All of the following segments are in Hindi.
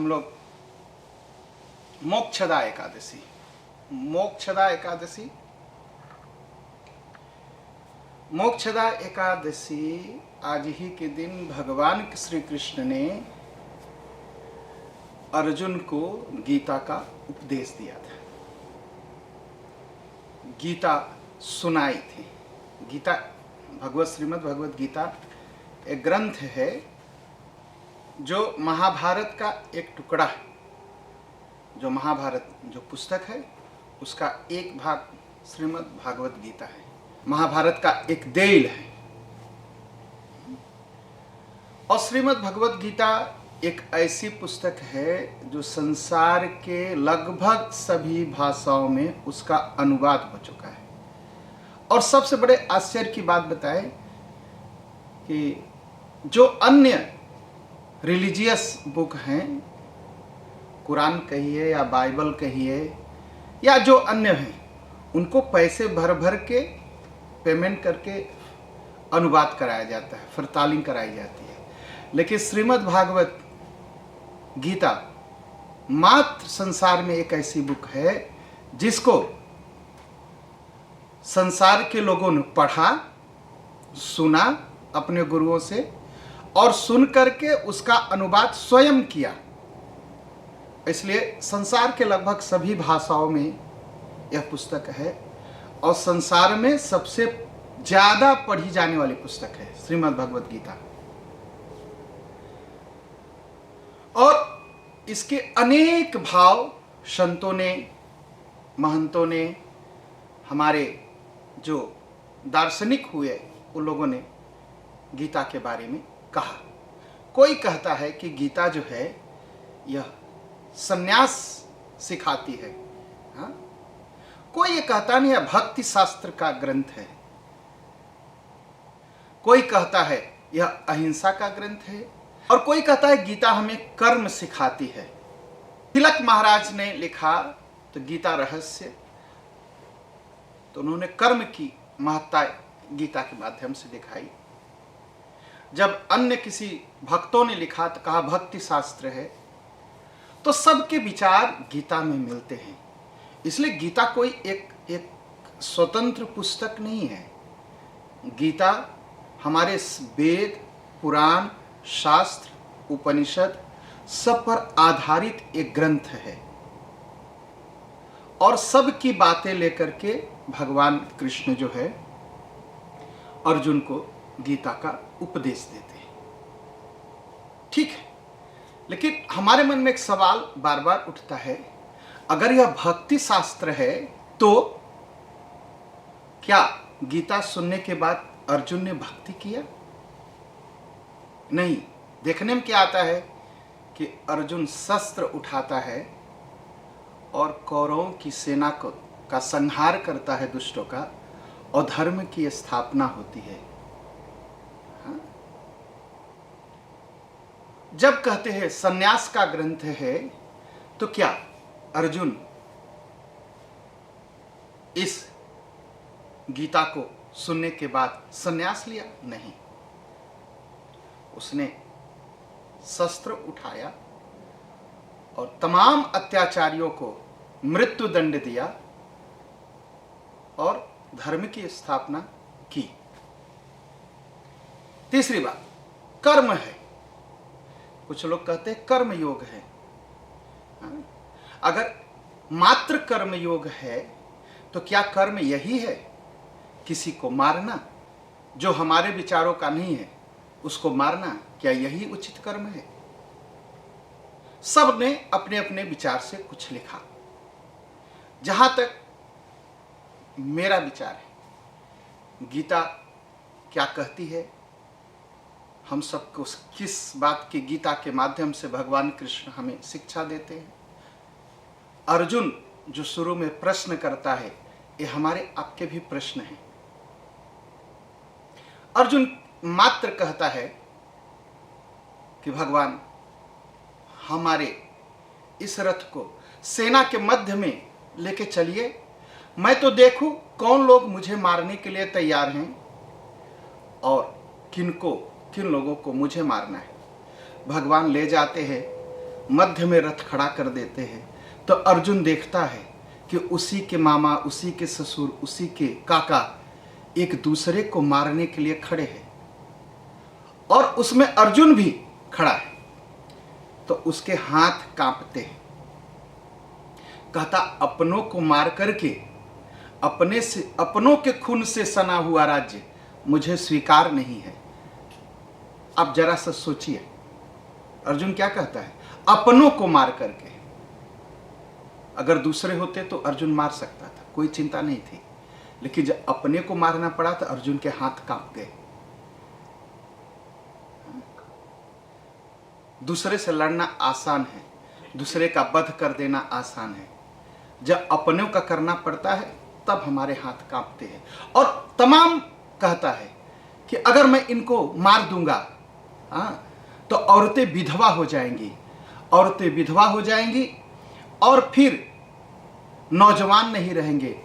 लोग मोक्षदा एकादशी मोक्षदा एकादशी आज ही के दिन भगवान श्री कृष्ण ने अर्जुन को गीता का उपदेश दिया था, गीता सुनाई थी। गीता श्रीमद् भगवत गीता एक ग्रंथ है जो महाभारत का एक टुकड़ा है। जो महाभारत जो पुस्तक है उसका एक भाग श्रीमद् भागवत गीता है, महाभारत का एक देल है। और श्रीमद् भगवत गीता एक ऐसी पुस्तक है जो संसार के लगभग सभी भाषाओं में उसका अनुवाद हो चुका है। और सबसे बड़े आश्चर्य की बात बताए कि जो अन्य रिलीजियस बुक हैं, कुरान कहिए या बाइबल कहिए या जो अन्य हैं, उनको पैसे भर भर के पेमेंट करके अनुवाद कराया जाता है, फिर तालीम कराई जाती है। लेकिन श्रीमद् भागवत गीता मात्र संसार में एक ऐसी बुक है जिसको संसार के लोगों ने पढ़ा, सुना अपने गुरुओं से और सुन करके उसका अनुवाद स्वयं किया। इसलिए संसार के लगभग सभी भाषाओं में यह पुस्तक है और संसार में सबसे ज्यादा पढ़ी जाने वाली पुस्तक है श्रीमद् भगवत गीता। और इसके अनेक भाव संतों ने, महंतों ने, हमारे जो दार्शनिक हुए उन लोगों ने गीता के बारे में कहा। कोई कहता है कि गीता जो है यह संन्यास सिखाती है, हाँ? कोई ये कहता नहीं, यह भक्ति शास्त्र का ग्रंथ है। कोई कहता है यह अहिंसा का ग्रंथ है और कोई कहता है गीता हमें कर्म सिखाती है। तिलक महाराज ने लिखा तो गीता रहस्य, तो उन्होंने कर्म की महत्ता गीता के माध्यम से दिखाई। जब अन्य किसी भक्तों ने लिखा तो कहा भक्ति शास्त्र है। तो सबके विचार गीता में मिलते हैं। इसलिए गीता कोई एक स्वतंत्र पुस्तक नहीं है। गीता हमारे वेद, पुराण, शास्त्र, उपनिषद सब पर आधारित एक ग्रंथ है और सब की बातें लेकर के भगवान कृष्ण जो है अर्जुन को गीता का उपदेश देते हैं। ठीक है, लेकिन हमारे मन में एक सवाल बार बार उठता है, अगर यह भक्ति शास्त्र है तो क्या गीता सुनने के बाद अर्जुन ने भक्ति किया? नहीं। देखने में क्या आता है कि अर्जुन शस्त्र उठाता है और कौरवों की सेना का संहार करता है, दुष्टों का, और धर्म की स्थापना होती है। हाँ? जब कहते हैं संन्यास का ग्रंथ है तो क्या अर्जुन इस गीता को सुनने के बाद संन्यास लिया? नहीं। उसने शस्त्र उठाया और तमाम अत्याचारियों को मृत्यु दंड दिया और धर्म की स्थापना की। तीसरी बात कर्म है। कुछ लोग कहते हैं कर्म योग है। अगर मात्र कर्म योग है तो क्या कर्म यही है किसी को मारना? जो हमारे विचारों का नहीं है उसको मारना, क्या यही उचित कर्म है? सब ने अपने अपने विचार से कुछ लिखा। जहां तक मेरा विचार है, गीता क्या कहती है, हम सबको किस बात की गीता के माध्यम से भगवान कृष्ण हमें शिक्षा देते हैं। अर्जुन जो शुरू में प्रश्न करता है, ये हमारे आपके भी प्रश्न हैं। अर्जुन मात्र कहता है कि भगवान हमारे इस रथ को सेना के मध्य में लेके चलिए, मैं तो देखूं कौन लोग मुझे मारने के लिए तैयार हैं और किन लोगों को मुझे मारना है। भगवान ले जाते हैं मध्य में रथ खड़ा कर देते हैं तो अर्जुन देखता है कि उसी के मामा, उसी के ससुर, उसी के काका एक दूसरे को मारने के लिए खड़े हैं और उसमें अर्जुन भी खड़ा है। तो उसके हाथ कांपते हैं। कहता अपनों को मार करके अपनों के खून से सना हुआ राज्य मुझे स्वीकार नहीं है। आप जरा सा सोचिए, अर्जुन क्या कहता है? अपनों को मार करके। अगर दूसरे होते तो अर्जुन मार सकता था, कोई चिंता नहीं थी, लेकिन जब अपने को मारना पड़ा तो अर्जुन के हाथ कांप गए। दूसरे से लड़ना आसान है, दूसरे का वध कर देना आसान है। जब अपनों का करना पड़ता है तब हमारे हाथ कांपते हैं। और तमाम कहता है कि अगर मैं इनको मार दूंगा तो औरतें विधवा हो जाएंगी, औरतें विधवा हो जाएंगी और फिर नौजवान नहीं रहेंगे।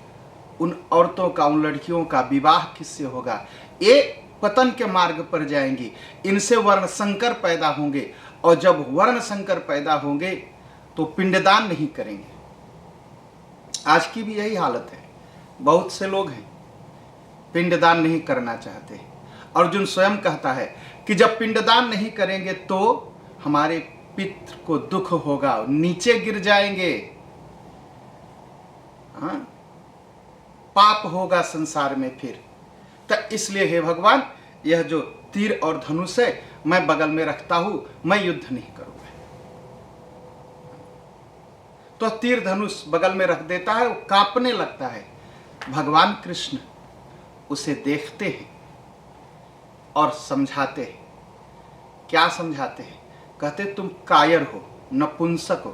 उन औरतों का, उन लड़कियों का विवाह किससे होगा? ये पतन के मार्ग पर जाएंगी। इनसे वर्ण संकर पैदा होंगे और जब वर्ण संकर पैदा होंगे तो पिंडदान नहीं करेंगे। आज की भी यही हालत है। बहुत से लोग हैं पिंडदान नहीं करना चाहते। अर्जुन स्वयं कहता है कि जब पिंडदान नहीं करेंगे तो हमारे पितृ को दुख होगा, नीचे गिर जाएंगे, पाप होगा संसार में फिर। तो इसलिए हे भगवान, यह जो तीर और धनुष है मैं बगल में रखता हूं, मैं युद्ध नहीं करूंगा। तो तीर धनुष बगल में रख देता है, वो कांपने लगता है। भगवान कृष्ण उसे देखते हैं और समझाते हैं। क्या समझाते हैं? कहते तुम कायर हो, नपुंसक हो।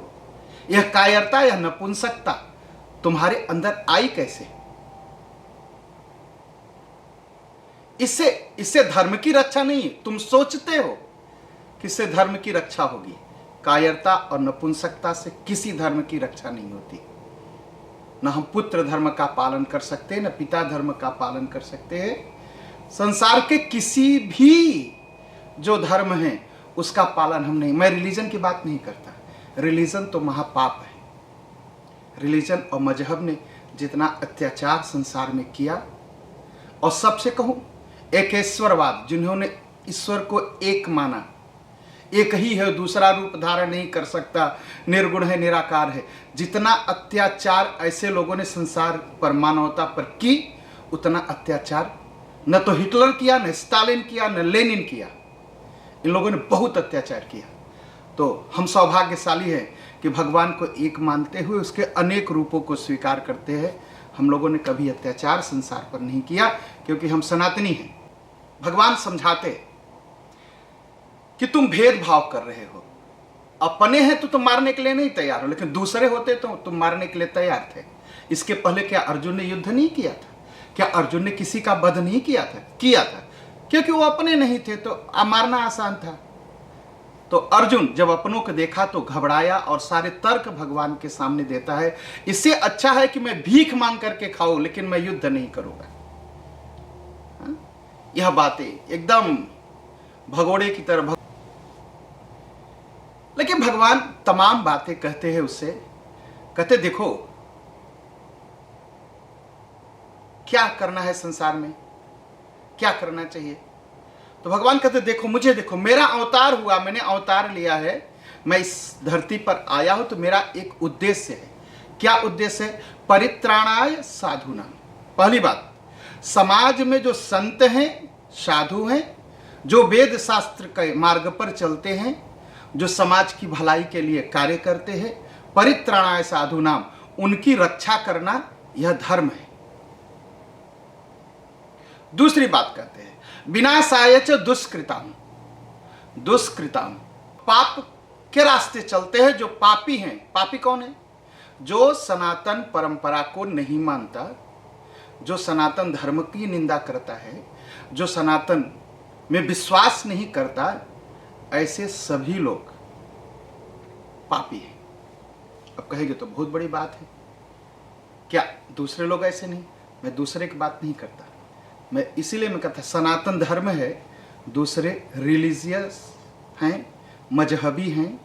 यह कायरता, यह नपुंसकता तुम्हारे अंदर आई कैसे? इससे धर्म की रक्षा नहीं है। तुम सोचते हो कि इससे धर्म की रक्षा होगी। कायरता और नपुंसकता से किसी धर्म की रक्षा नहीं होती। न हम पुत्र धर्म का पालन कर सकते हैं, न पिता धर्म का पालन कर सकते हैं। संसार के किसी भी जो धर्म है उसका पालन हम नहीं। मैं रिलीजन की बात नहीं करता। रिलीजन तो महापाप है। रिलीजन और मजहब ने जितना अत्याचार संसार में किया, और सबसे कहूं एकेश्वरवाद, जिन्होंने ईश्वर को एक माना, एक ही है, दूसरा रूप धारण नहीं कर सकता, निर्गुण है, निराकार है। जितना अत्याचार ऐसे लोगों ने संसार पर, मानवता पर की, उतना अत्याचार न तो हिटलर किया, न स्टालिन किया, न लेनिन किया। इन लोगों ने बहुत अत्याचार किया। तो हम सौभाग्यशाली हैं कि भगवान को एक मानते हुए उसके अनेक रूपों को स्वीकार करते हैं। हम लोगों ने कभी अत्याचार संसार पर नहीं किया, क्योंकि हम सनातनी हैं। भगवान समझाते कि तुम भेदभाव कर रहे हो। अपने हैं तो तुम मारने के लिए नहीं तैयार हो, लेकिन दूसरे होते तो तुम मारने के लिए तैयार थे। इसके पहले क्या अर्जुन ने युद्ध नहीं किया था? क्या अर्जुन ने किसी का वध नहीं किया था? किया था, क्योंकि वो अपने नहीं थे तो मारना आसान था। तो अर्जुन जब अपनों को देखा तो घबराया और सारे तर्क भगवान के सामने देता है। इससे अच्छा है कि मैं भीख मांग करके खाऊं, लेकिन मैं युद्ध नहीं करूंगा। यह बातें एकदम भगोड़े की तरह, लेकिन भगवान तमाम बातें कहते हैं उससे। कहते देखो क्या करना है संसार में, क्या करना चाहिए। तो भगवान कहते देखो मुझे, देखो मेरा अवतार हुआ, मैंने अवतार लिया है, मैं इस धरती पर आया हूं तो मेरा एक उद्देश्य है। क्या उद्देश्य है? परित्राणाय साधुनाम। पहली बात, समाज में जो संत हैं, साधु हैं, जो वेद शास्त्र के मार्ग पर चलते हैं, जो समाज की भलाई के लिए कार्य करते हैं, परित्राणाय साधुनाम, उनकी रक्षा करना यह धर्म है। दूसरी बात कहते हैं विनाशाय च दुष्कृताम। दुष्कृताम, पाप के रास्ते चलते हैं जो पापी हैं। पापी कौन है? जो सनातन परंपरा को नहीं मानता, जो सनातन धर्म की निंदा करता है, जो सनातन में विश्वास नहीं करता, ऐसे सभी लोग पापी हैं। अब कहेंगे तो बहुत बड़ी बात है, क्या दूसरे लोग ऐसे नहीं? मैं दूसरे की बात नहीं करता। मैं इसीलिए मैं कहता सनातन धर्म है, दूसरे रिलीजियस हैं, मजहबी हैं,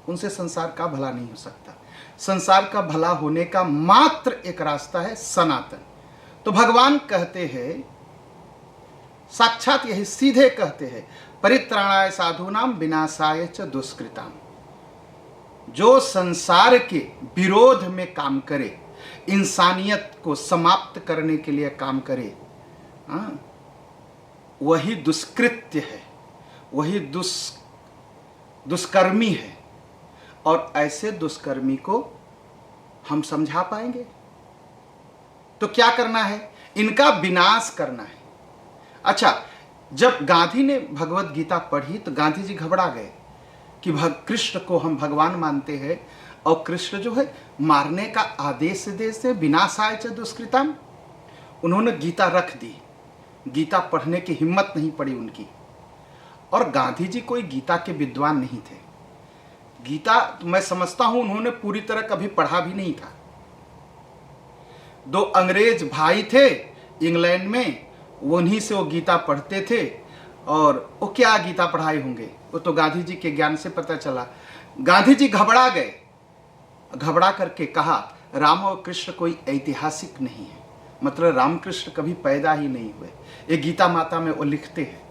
उनसे संसार का भला नहीं हो सकता। संसार का भला होने का मात्र एक रास्ता है, सनातन। तो भगवान कहते हैं, साक्षात यही सीधे कहते हैं, परित्राणाय साधूनाम विनाशाय च दुष्कृताम। जो संसार के विरोध में काम करे, इंसानियत को समाप्त करने के लिए काम करे, वही दुष्कृत्य है, वही दुष्कर्मी है। और ऐसे दुष्कर्मी को हम समझा पाएंगे? तो क्या करना है? इनका विनाश करना है। अच्छा, जब गांधी ने भगवत गीता पढ़ी तो गांधी जी घबरा गए कि कृष्ण को हम भगवान मानते हैं और कृष्ण जो है मारने का आदेश देते, विनाशाय च दुष्कृताम। उन्होंने गीता रख दी, गीता पढ़ने की हिम्मत नहीं पड़ी उनकी। और गांधी जी कोई गीता के विद्वान नहीं थे। गीता तो मैं समझता हूं उन्होंने पूरी तरह कभी पढ़ा भी नहीं था। दो अंग्रेज भाई थे इंग्लैंड में, उन्हीं से वो गीता पढ़ते थे। और वो क्या गीता पढ़ाए होंगे, वो तो गांधी जी के ज्ञान से पता चला। गांधी जी घबरा गए, घबरा करके कहा राम और कृष्ण कोई ऐतिहासिक नहीं है, मतलब रामकृष्ण कभी पैदा ही नहीं हुए। ये गीता माता में वो लिखते हैं।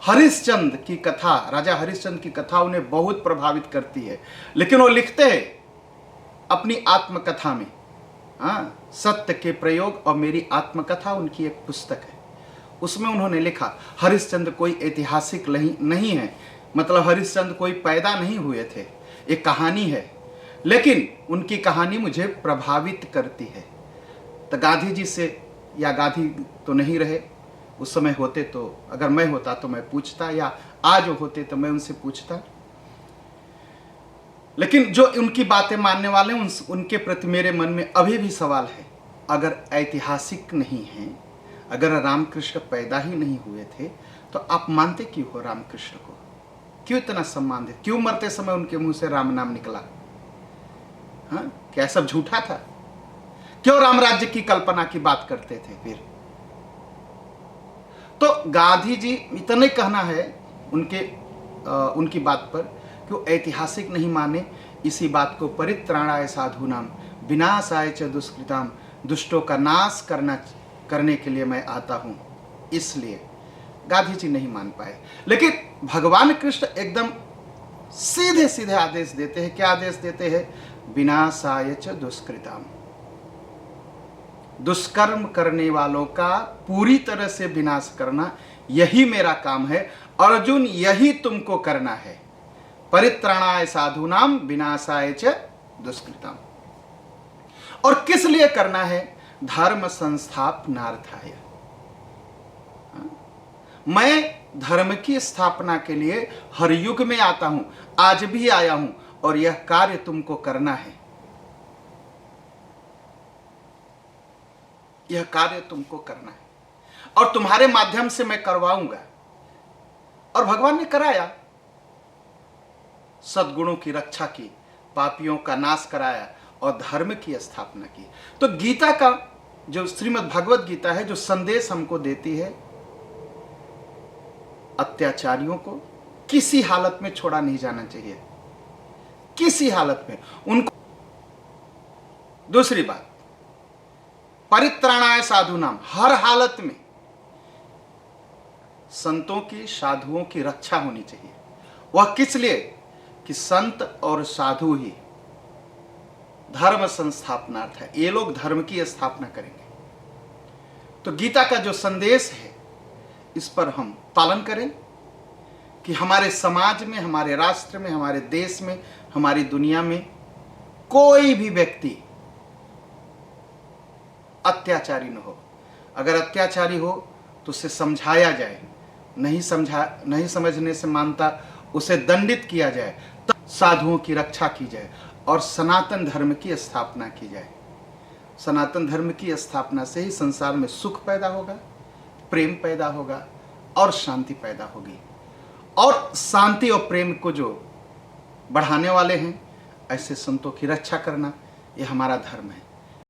हरिश्चंद्र की कथा, राजा हरिश्चंद्र की कथा उन्हें बहुत प्रभावित करती है, लेकिन वो लिखते हैं अपनी आत्मकथा में, सत्य के प्रयोग और मेरी आत्मकथा उनकी एक पुस्तक है। उसमें उन्होंने लिखा हरिश्चंद्र कोई ऐतिहासिक नहीं है, मतलब हरिश्चंद्र कोई पैदा नहीं हुए थे, एक कहानी है, लेकिन उनकी कहानी मुझे प्रभावित करती है। तो गांधी जी से, या गांधी तो नहीं रहे उस समय, होते तो अगर मैं होता तो मैं पूछता, या आज होते तो मैं उनसे पूछता। लेकिन जो उनकी बातें मानने वाले उनके प्रति मेरे मन में अभी भी सवाल है। अगर ऐतिहासिक नहीं है, अगर रामकृष्ण पैदा ही नहीं हुए थे, तो आप मानते क्यों हो रामकृष्ण को? क्यों इतना सम्मान दे? क्यों मरते समय उनके मुंह से राम नाम निकला? क्या सब झूठा था? क्यों राम राज्य की कल्पना की बात करते थे? फिर तो गांधी जी इतना कहना है उनकी बात पर कि वो ऐतिहासिक नहीं माने। इसी बात को परित्राणाय साधूनाम विनाशाय च दुष्कृताम, दुष्टों का नाश करने के लिए मैं आता हूं, इसलिए गांधी जी नहीं मान पाए। लेकिन भगवान कृष्ण एकदम सीधे सीधे आदेश देते हैं। क्या आदेश देते हैं? विनाशाय च दुष्कृताम, दुष्कर्म करने वालों का पूरी तरह से विनाश करना, यही मेरा काम है अर्जुन, यही तुमको करना है। परित्राणाय साधूनाम विनाशाय च दुष्कृताम। और किस लिए करना है? धर्म संस्थापनार्थाय। मैं धर्म की स्थापना के लिए हर युग में आता हूं, आज भी आया हूं, और यह कार्य तुमको करना है, यह कार्य तुमको करना है, और तुम्हारे माध्यम से मैं करवाऊंगा। और भगवान ने कराया, सद्गुणों की रक्षा की, पापियों का नाश कराया और धर्म की स्थापना की। तो गीता का जो श्रीमद् भगवत गीता है, जो संदेश हमको देती है, अत्याचारियों को किसी हालत में छोड़ा नहीं जाना चाहिए, किसी हालत में उनको। दूसरी बात, परित्राणाय साधूनाम, हर हालत में संतों की, साधुओं की रक्षा होनी चाहिए। वह किस लिए? कि संत और साधु ही धर्म संस्थापनार्थ है, ये लोग धर्म की स्थापना करेंगे। तो गीता का जो संदेश है, इस पर हम पालन करें कि हमारे समाज में, हमारे राष्ट्र में, हमारे देश में, हमारी दुनिया में कोई भी व्यक्ति अत्याचारी न हो। अगर अत्याचारी हो तो उसे समझाया जाए, नहीं समझने से मानता उसे दंडित किया जाए, तब साधुओं की रक्षा की जाए और सनातन धर्म की स्थापना की जाए। सनातन धर्म की स्थापना से ही संसार में सुख पैदा होगा, प्रेम पैदा होगा और शांति पैदा होगी। और शांति और प्रेम को जो बढ़ाने वाले हैं, ऐसे संतों की रक्षा करना, ये हमारा धर्म है।